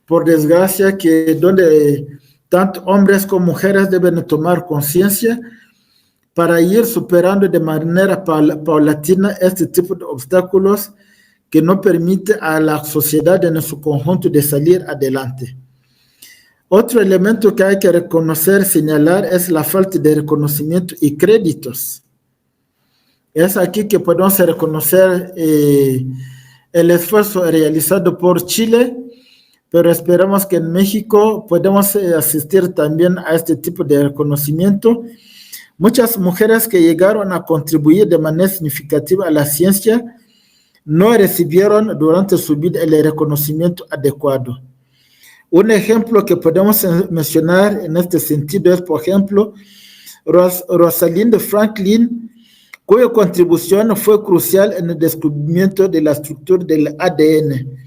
por desgracia, que donde tanto hombres como mujeres deben tomar conciencia para ir superando de manera paulatina este tipo de obstáculos que no permite a la sociedad en su conjunto de salir adelante. Otro elemento que hay que reconocer, señalar, es la falta de reconocimiento y créditos. Es aquí que podemos reconocer el esfuerzo realizado por Chile, pero esperamos que en México podamos asistir también a este tipo de reconocimiento. Muchas mujeres que llegaron a contribuir de manera significativa a la ciencia no recibieron durante su vida el reconocimiento adecuado. Un ejemplo que podemos mencionar en este sentido es, por ejemplo, Rosalind Franklin, cuya contribución fue crucial en el descubrimiento de la estructura del ADN.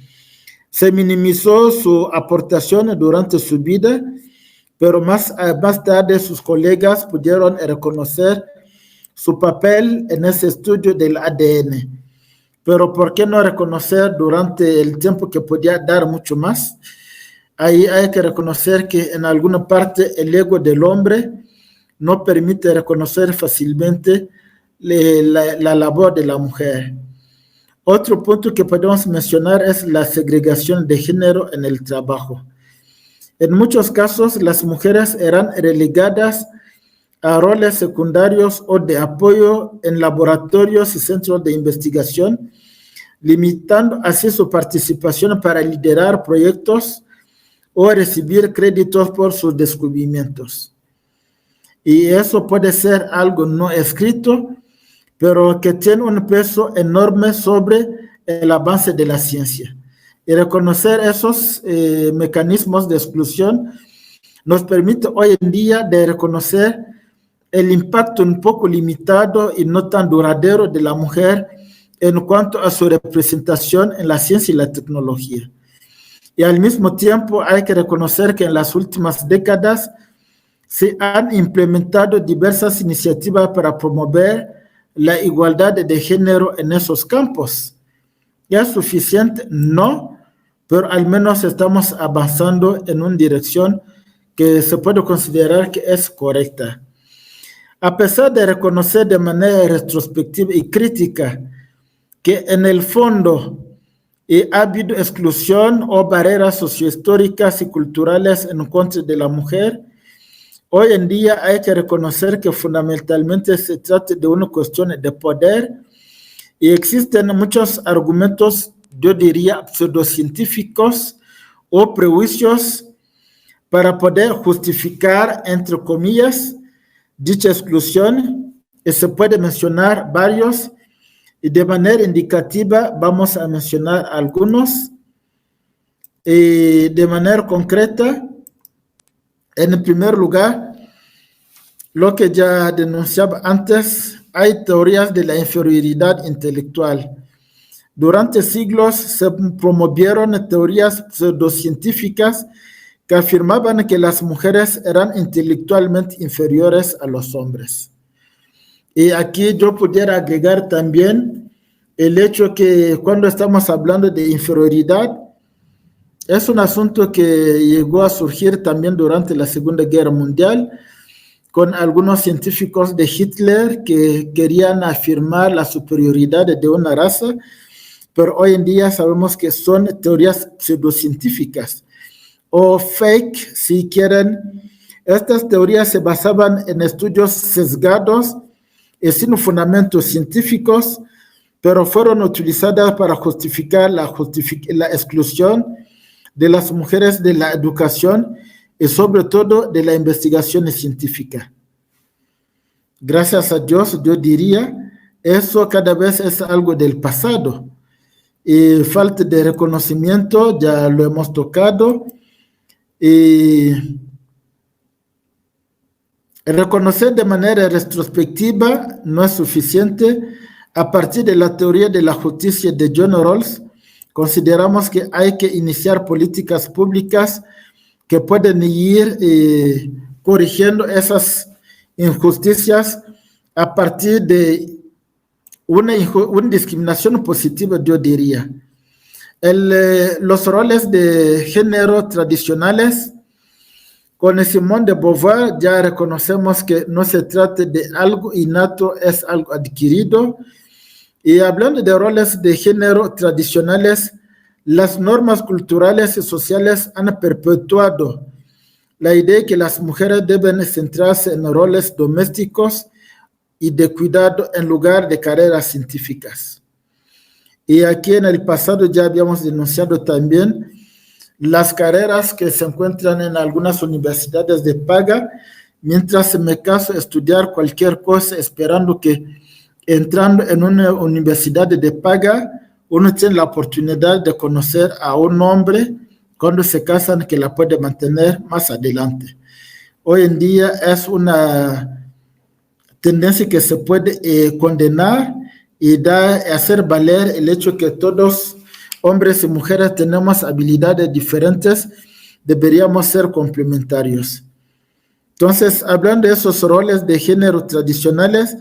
Se minimizó su aportación durante su vida, pero más tarde sus colegas pudieron reconocer su papel en ese estudio del ADN. Pero ¿por qué no reconocer durante el tiempo que podía dar mucho más? Ahí hay que reconocer que en alguna parte el ego del hombre no permite reconocer fácilmente la labor de la mujer. Otro punto que podemos mencionar es la segregación de género en el trabajo. En muchos casos, las mujeres eran relegadas a roles secundarios o de apoyo en laboratorios y centros de investigación, limitando así su participación para liderar proyectos o recibir créditos por sus descubrimientos. Y eso puede ser algo no escrito, pero que tiene un peso enorme sobre el avance de la ciencia. Y reconocer esos mecanismos de exclusión nos permite hoy en día de reconocer el impacto un poco limitado y no tan duradero de la mujer en cuanto a su representación en la ciencia y la tecnología. Y al mismo tiempo hay que reconocer que en las últimas décadas se han implementado diversas iniciativas para promover la igualdad de género en esos campos. ¿Ya es suficiente? No, pero al menos estamos avanzando en una dirección que se puede considerar que es correcta. A pesar de reconocer de manera retrospectiva y crítica que en el fondo ha habido exclusión o barreras sociohistóricas y culturales en contra de la mujer, hoy en día hay que reconocer que fundamentalmente se trata de una cuestión de poder y existen muchos argumentos, yo diría, pseudocientíficos o prejuicios para poder justificar, entre comillas, dicha exclusión, y se puede mencionar varios, y de manera indicativa vamos a mencionar algunos. De manera concreta, en primer lugar, lo que ya denunciaba antes, hay teorías de la inferioridad intelectual. Durante siglos se promovieron teorías pseudocientíficas que afirmaban que las mujeres eran intelectualmente inferiores a los hombres. Y aquí yo pudiera agregar también el hecho que cuando estamos hablando de inferioridad, es un asunto que llegó a surgir también durante la Segunda Guerra Mundial, con algunos científicos de Hitler que querían afirmar la superioridad de una raza, pero hoy en día sabemos que son teorías pseudocientíficas o fake, si quieren. Estas teorías se basaban en estudios sesgados y sin fundamentos científicos, pero fueron utilizadas para justificar la exclusión de las mujeres de la educación y sobre todo de la investigación científica. Gracias a Dios, yo diría, eso cada vez es algo del pasado. Y falta de reconocimiento, ya lo hemos tocado. Y reconocer de manera retrospectiva no es suficiente. A partir de la teoría de la justicia de John Rawls, consideramos que hay que iniciar políticas públicas que pueden ir corrigiendo esas injusticias a partir de una discriminación positiva, yo diría. Los roles de género tradicionales, con Simone de Beauvoir ya reconocemos que no se trata de algo innato, es algo adquirido. Y hablando de roles de género tradicionales, las normas culturales y sociales han perpetuado la idea de que las mujeres deben centrarse en roles domésticos y de cuidado en lugar de carreras científicas. Y aquí en el pasado ya habíamos denunciado también las carreras que se encuentran en algunas universidades de paga, mientras me caso estudiar cualquier cosa esperando que entrando en una universidad de paga, uno tiene la oportunidad de conocer a un hombre cuando se casan que la puede mantener más adelante. Hoy en día es una tendencia que se puede condenar y hacer valer el hecho que todos, hombres y mujeres, tenemos habilidades diferentes, deberíamos ser complementarios. Entonces, hablando de esos roles de género tradicionales,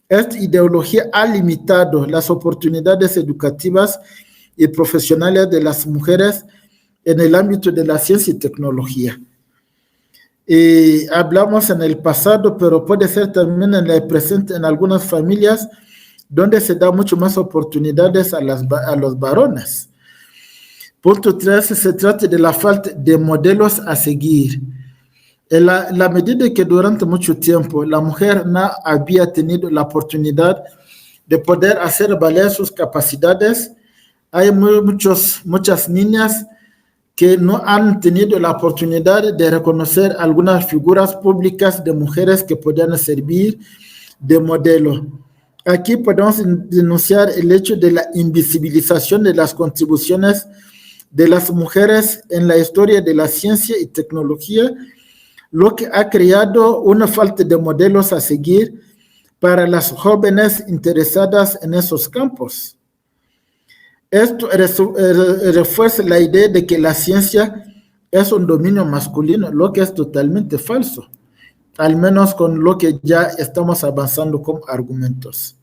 esta ideología ha limitado las oportunidades educativas y profesionales de las mujeres en el ámbito de la ciencia y tecnología. Y hablamos en el pasado, pero puede ser también en el presente en algunas familias donde se da mucho más oportunidades a los varones. Punto 3, se trata de la falta de modelos a seguir. En la medida que durante mucho tiempo la mujer no había tenido la oportunidad de poder hacer valer sus capacidades, hay muchas niñas que no han tenido la oportunidad de reconocer algunas figuras públicas de mujeres que podían servir de modelo. Aquí podemos denunciar el hecho de la invisibilización de las contribuciones de las mujeres en la historia de la ciencia y tecnología, lo que ha creado una falta de modelos a seguir para las jóvenes interesadas en esos campos. Esto refuerza la idea de que la ciencia es un dominio masculino, lo que es totalmente falso, al menos con lo que ya estamos avanzando con argumentos.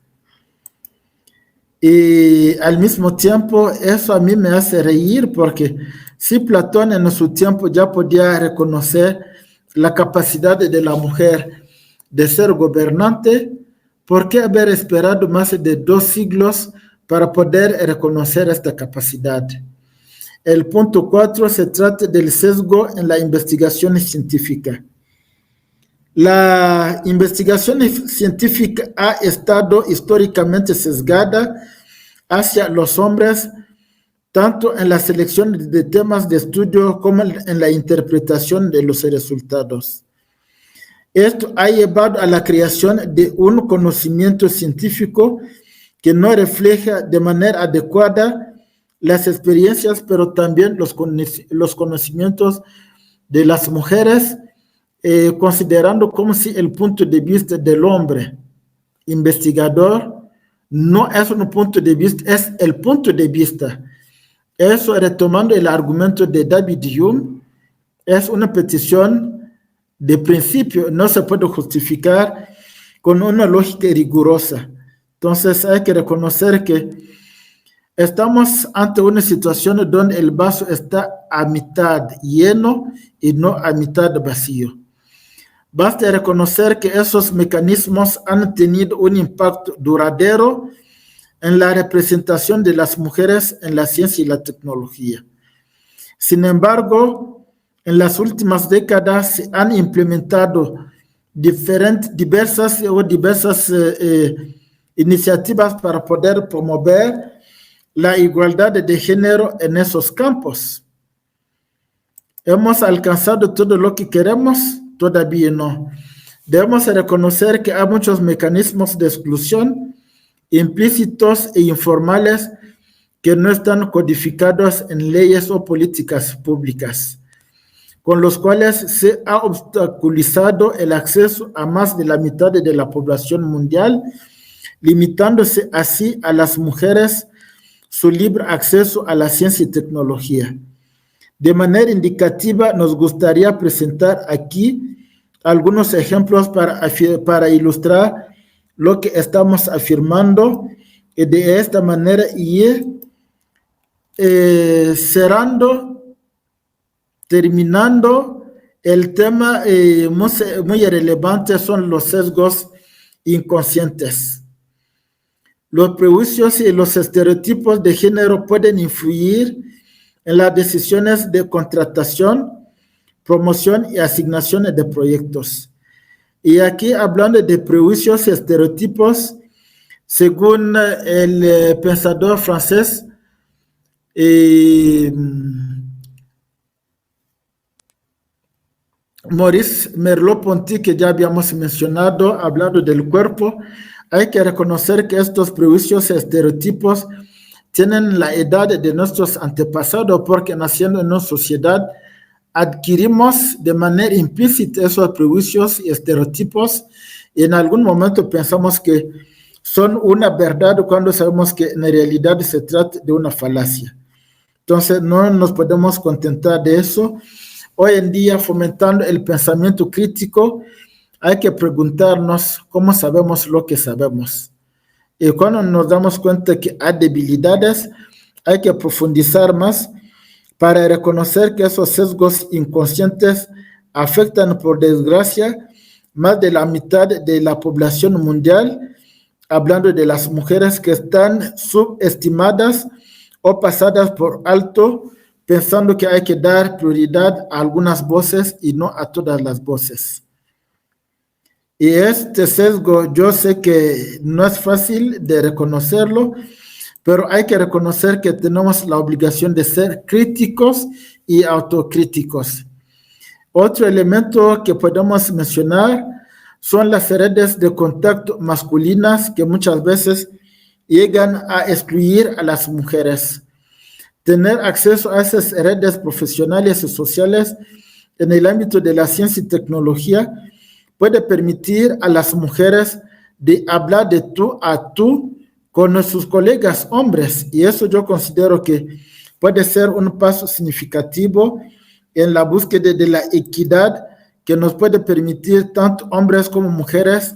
Y al mismo tiempo, eso a mí me hace reír porque si Platón en su tiempo ya podía reconocer la capacidad de la mujer de ser gobernante, ¿por qué haber esperado más de 2 siglos para poder reconocer esta capacidad? El punto 4 se trata del sesgo en la investigación científica. La investigación científica ha estado históricamente sesgada hacia los hombres, tanto en la selección de temas de estudio como en la interpretación de los resultados. Esto ha llevado a la creación de un conocimiento científico que no refleja de manera adecuada las experiencias, pero también los conocimientos de las mujeres, considerando como si el punto de vista del hombre investigador no es un punto de vista, es el punto de vista. Eso, retomando el argumento de David Hume, es una petición de principio, no se puede justificar con una lógica rigurosa. Entonces hay que reconocer que estamos ante una situación donde el vaso está a mitad lleno y no a mitad vacío. Basta reconocer que esos mecanismos han tenido un impacto duradero en la representación de las mujeres en la ciencia y la tecnología. Sin embargo, en las últimas décadas se han implementado diversas iniciativas para poder promover la igualdad de género en esos campos. ¿Hemos alcanzado todo lo que queremos? Todavía no. Debemos reconocer que hay muchos mecanismos de exclusión implícitos e informales que no están codificados en leyes o políticas públicas, con los cuales se ha obstaculizado el acceso a más de la mitad de la población mundial, limitándose así a las mujeres su libre acceso a la ciencia y tecnología. De manera indicativa, nos gustaría presentar aquí algunos ejemplos para ilustrar lo que estamos afirmando y de esta manera ir terminando el tema muy relevante son los sesgos inconscientes. Los prejuicios y los estereotipos de género pueden influir en las decisiones de contratación, promoción y asignación de proyectos. Y aquí, hablando de prejuicios y estereotipos, según el pensador francés Maurice Merleau-Ponty, que ya habíamos mencionado, hablando del cuerpo, hay que reconocer que estos prejuicios y estereotipos tienen la edad de nuestros antepasados, porque naciendo en una sociedad adquirimos de manera implícita esos prejuicios y estereotipos y en algún momento pensamos que son una verdad cuando sabemos que en realidad se trata de una falacia. Entonces no nos podemos contentar de eso. Hoy en día, fomentando el pensamiento crítico, hay que preguntarnos cómo sabemos lo que sabemos. Y cuando nos damos cuenta que hay debilidades, hay que profundizar más para reconocer que esos sesgos inconscientes afectan, por desgracia, más de la mitad de la población mundial, hablando de las mujeres que están subestimadas o pasadas por alto, pensando que hay que dar prioridad a algunas voces y no a todas las voces. Y este sesgo, yo sé que no es fácil de reconocerlo, pero hay que reconocer que tenemos la obligación de ser críticos y autocríticos. Otro elemento que podemos mencionar son las redes de contacto masculinas que muchas veces llegan a excluir a las mujeres. Tener acceso a esas redes profesionales y sociales en el ámbito de la ciencia y tecnología puede permitir a las mujeres de hablar de tú a tú con sus colegas hombres, y eso yo considero que puede ser un paso significativo en la búsqueda de la equidad que nos puede permitir tanto hombres como mujeres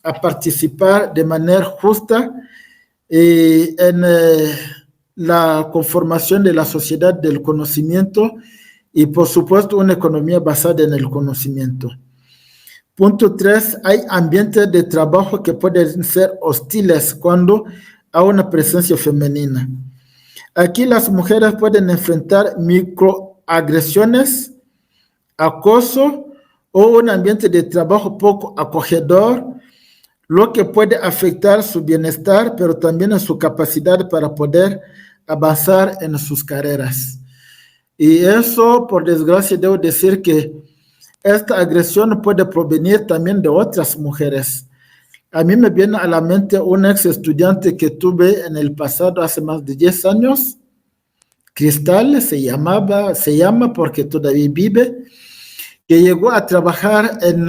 a participar de manera justa en la conformación de la sociedad del conocimiento y, por supuesto, una economía basada en el conocimiento. Punto 3, hay ambientes de trabajo que pueden ser hostiles cuando hay una presencia femenina. Aquí las mujeres pueden enfrentar microagresiones, acoso o un ambiente de trabajo poco acogedor, lo que puede afectar su bienestar, pero también su capacidad para poder avanzar en sus carreras. Y eso, por desgracia, debo decir que esta agresión puede provenir también de otras mujeres. A mí me viene a la mente un ex estudiante que tuve en el pasado hace más de 10 años, Cristal se llama porque todavía vive, que llegó a trabajar en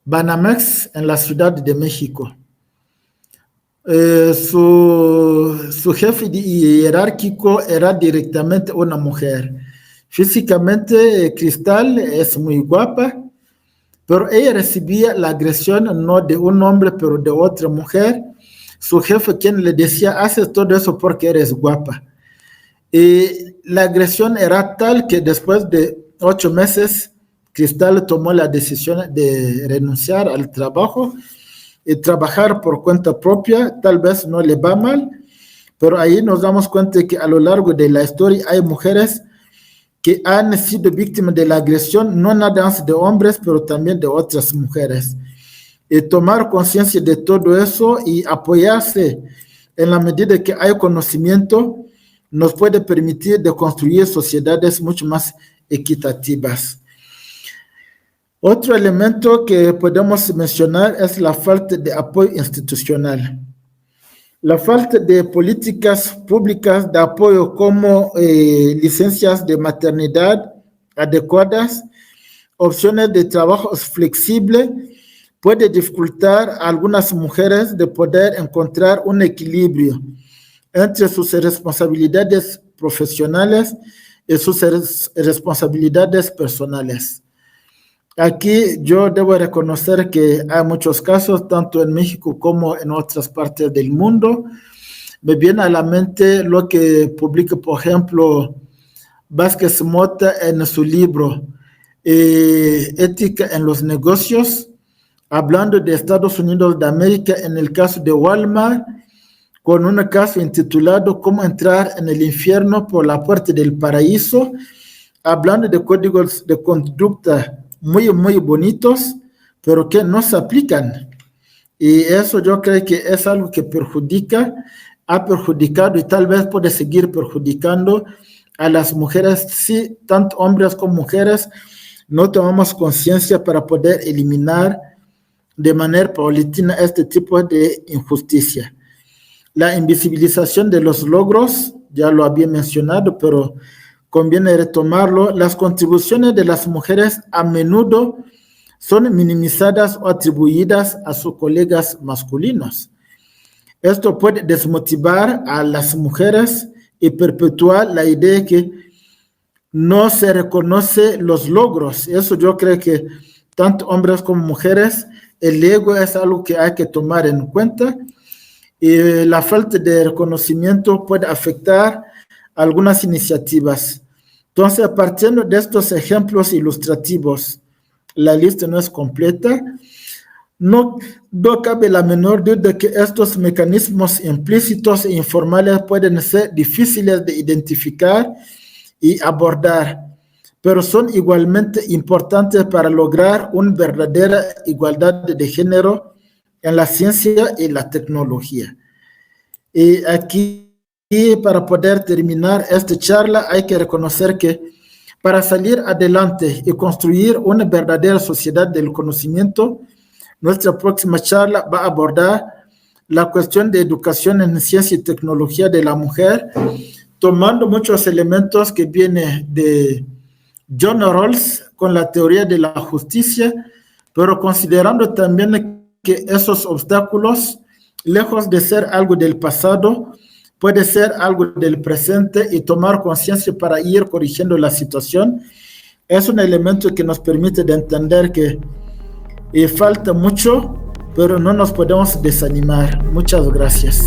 Banamex en la Ciudad de México. Su jefe jerárquico era directamente una mujer. Físicamente, Cristal es muy guapa, pero ella recibía la agresión no de un hombre, pero de otra mujer. Su jefe, quien le decía, haces todo eso porque eres guapa. Y la agresión era tal que después de 8 meses, Cristal tomó la decisión de renunciar al trabajo y trabajar por cuenta propia. Tal vez no le va mal, pero ahí nos damos cuenta que a lo largo de la historia hay mujeres que han sido víctimas de la agresión, no nada más de hombres, pero también de otras mujeres. Y tomar conciencia de todo eso y apoyarse en la medida que hay conocimiento nos puede permitir de construir sociedades mucho más equitativas. Otro elemento que podemos mencionar es la falta de apoyo institucional. La falta de políticas públicas de apoyo como licencias de maternidad adecuadas, opciones de trabajo flexibles, puede dificultar a algunas mujeres de poder encontrar un equilibrio entre sus responsabilidades profesionales y sus responsabilidades personales. Aquí yo debo reconocer que hay muchos casos, tanto en México como en otras partes del mundo. Me viene a la mente lo que publica, por ejemplo, Vázquez Mota en su libro Ética en los negocios, hablando de Estados Unidos de América en el caso de Walmart, con un caso intitulado Cómo entrar en el infierno por la puerta del paraíso, hablando de códigos de conducta muy bonitos, pero que no se aplican. Y eso yo creo que es algo que ha perjudicado y tal vez puede seguir perjudicando a las mujeres si tanto hombres como mujeres no tomamos conciencia para poder eliminar de manera paulatina este tipo de injusticia. La invisibilización de los logros, ya lo había mencionado, pero conviene retomarlo. Las contribuciones de las mujeres a menudo son minimizadas o atribuidas a sus colegas masculinos. Esto puede desmotivar a las mujeres y perpetuar la idea de que no se reconoce los logros. Eso yo creo que tanto hombres como mujeres, el ego es algo que hay que tomar en cuenta, y la falta de reconocimiento puede afectar algunas iniciativas. Entonces, partiendo de estos ejemplos ilustrativos, la lista no es completa. No cabe la menor duda que estos mecanismos implícitos e informales pueden ser difíciles de identificar y abordar, pero son igualmente importantes para lograr una verdadera igualdad de género en la ciencia y la tecnología. Y aquí, para poder terminar esta charla, hay que reconocer que para salir adelante y construir una verdadera sociedad del conocimiento, nuestra próxima charla va a abordar la cuestión de educación en ciencia y tecnología de la mujer, tomando muchos elementos que vienen de John Rawls con la teoría de la justicia, pero considerando también que esos obstáculos, lejos de ser algo del pasado, puede ser algo del presente y tomar conciencia para ir corrigiendo la situación. Es un elemento que nos permite de entender que falta mucho, pero no nos podemos desanimar. Muchas gracias.